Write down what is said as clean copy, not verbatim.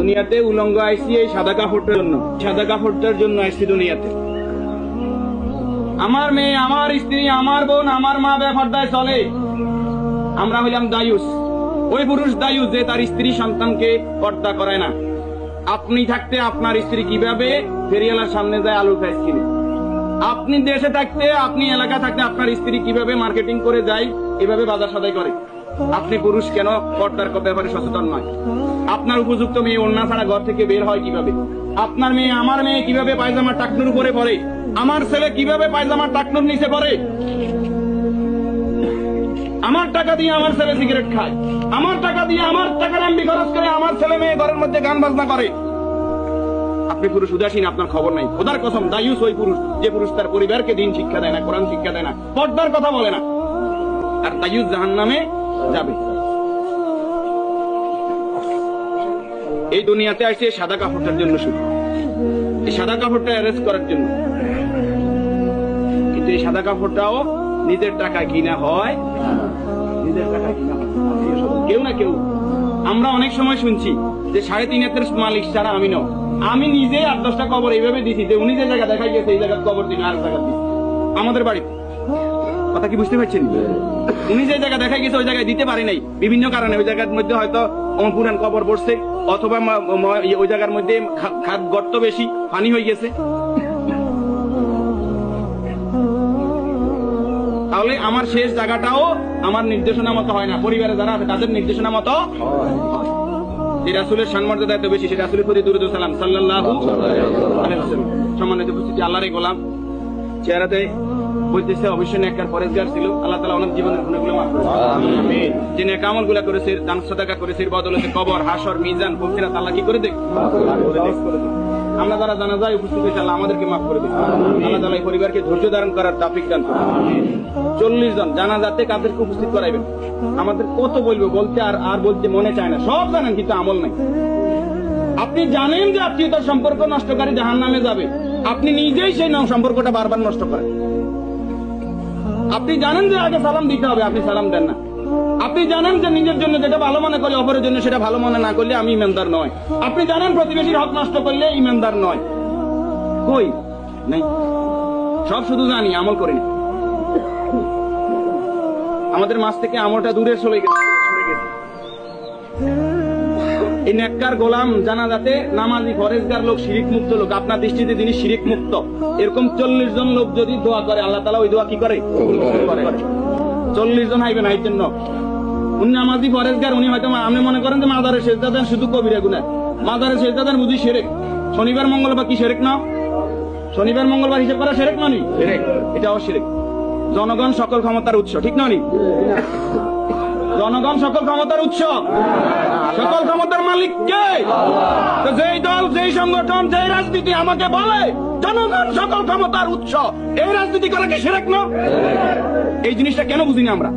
দুনিয়াতে উলঙ্গ আইসি এই সাদা কাপড়টার জন্য, সাদা কাপড়টার জন্য আইসি দুনিয়াতে। আমার মেয়ে, আমার স্ত্রী, আমার বোন, আমার মা বেপরদায় চলে, আমরা হইলাম দায়ুস। ওই পুরুষ দায়ুস যে তার স্ত্রী সন্তানকে পর্দা করে না। আপনি থাকতে আপনার স্ত্রী কিভাবে ফেরিয়ালার সামনে যায় আলু প্যাঁচ কিনে? আপনি দেশে থাকতে, আপনি এলাকা থাকতে আপনার স্ত্রী কিভাবে মার্কেটিং করে যায়, এভাবে বাজার সদাই করে? আপনি পুরুষ কেন পর্দার ব্যাপারে সচেতন নয়? আপনার উপযুক্ত মেয়ে ওড়না ছাড়া ঘর থেকে বের হয় কিভাবে? আপনার মেয়ে, আমার মেয়ে কিভাবে পায়জামার টাকনুর উপরে পড়ে? আমার ছেলে কিভাবে পায়জামার টাকনুর নিচে পড়ে? আমার টাকা দিয়ে আমার ছেলে সিগারেট খায়, আমার টাকা দিয়ে, আমার টাকার এমবি খরচ করে আমার ছেলে মেয়ে ঘরের মধ্যে গান বাজনা করে। আপনি পুরুষ উদাসীন, আপনার খবর নাই। খোদার কসম, দায়ুস ওই পুরুষ যে পুরুষ তার পরিবারকে দিন শিক্ষা দেয় না, কোরআন শিক্ষা দেয় না, পর্দার কথা বলে না, আর দায়ুস জাহান্নামে যাবে। এই দুনিয়াতে আসছে সাদা কাপড়টার জন্য, শুধু এই সাদা কাপড়টা অ্যারেস্ট করার জন্য। কিন্তু এই সাদা কাপড়টাও নিজের টাকায় কিনা হয়, নিজের টাকায় কিনা হয় কেউ না কেউ। আমরা অনেক সময় শুনছি যে 3.5 হাতের মালিক ছাড়া আমি নয়। আমি নিজে 8-10টা কবর এইভাবে দিছি যে উনি যে জায়গা দেখাই গেছে এই জায়গায় কবর দিন, আর জায়গা দিন আমাদের বাড়িতে। কথা কি বুঝতে পারছেন? উনি যে জায়গা দেখাই গেছে ওই জায়গায় দিতে পারি নাই বিভিন্ন কারণে। ওই জায়গার মধ্যে হয়তো পুরান কবর পড়ছে, অথবা ওই জায়গার মধ্যে খাদ গর্ত বেশি, পানি হয়ে গেছে। তাহলে আমার শেষ জায়গাটাও আমার নির্দেশনা মতো হয় না, পরিবারে যারা আছে তাদের নির্দেশনা মতো হয়। যে রাসূলের সম্মানটা এত বেশি, সে রাসূলের প্রতি দুরূদ ও সালাম সাল্লাল্লাহু আলাইহি ওয়াসাল্লাম। সম্মানিত উপস্থিতি, আল্লাহরই গোলাম চেহারাতে বলতেছে অবশ্যই নেককার পরেজগার ছিল। আল্লাহ তাআলা ওনার জীবনের গুনাহগুলো মাফ করুন, আমিন। যে নেক আমলগুলো করেছে, দান সাদাকা করেছে, বদলতে কবর, হাসর, মিজান, ফকিরাত আল্লাহ কি করে দেখ। আমরা যারা জানাজায় উপস্থিত হয়েছে আল্লাহ আমাদেরকে মাফ করে দিন। আল্লাহ তাআলা এই পরিবারকে ধৈর্য ধারণ করার তৌফিক দান করুন। 40 জন জানাজাতে কাদেরকে উপস্থিত করাইবেন? আমাদের কত বলবো, বলতে আর বলতে মনে চায় না। সব জানেন কিন্তু আমল নাই। আপনি জানেন যে আত্মীয়তার সম্পর্ক নষ্টকারী জাহান্নামে যাবে, আপনি নিজেই সেই সম্পর্কটা বারবার নষ্ট করেন। আপনি জানেন যে আগে সালাম দিতে হবে, আপনি সালাম দেন না। আপনি জানেন যে নিজের জন্য যেটা ভালো মনে করে অপরের জন্য সেটা ভালো মনে না করলে আমি ইমানদার নয়। আপনি জানেন প্রতিবেশীর হক নষ্ট করলে ইমানদার নয়। কই নাই, সব শুধু জানি, আমল করি না। আমাদের মাঝ থেকে আমলটা দূরে সরে গেছে। এই নেককার গোলাম জানাজাতে নামাজি পরেজগার লোক, শিরিক মুক্ত লোক, আপনার দৃষ্টিতে যিনি শিরিক মুক্ত, এরকম 40 জন লোক যদি দোয়া করে আল্লাহ তাআলা ওই দোয়া কি করে? 40 জন হাইবেন এই জন্য। উনি নামাজি পরেজগার, উনি হয়তো আপনি মনে করেন যে মাজারে সেজদা দেন শুধু কবিরা গুনাহ, মাজারে সেজদা দেন বুঝি শিরক। শনিবার মঙ্গলবার কি শিরক না? শনিবার মঙ্গলবার হিসাব করা শিরক নয়? শিরক, এটাও শিরক। জনগণ সকল ক্ষমতার উৎস, ঠিক নয়? জনগণ সকল ক্ষমতার উৎস, সকল ক্ষমতার মালিক কে? তো যেই দল, যেই সংগঠন, যেই রাজনীতি আমাকে বলে জনগণ সকল ক্ষমতার উৎস, এই রাজনীতি করা কি শিরক না? এই জিনিসটা কেন বুঝিনি আমরা?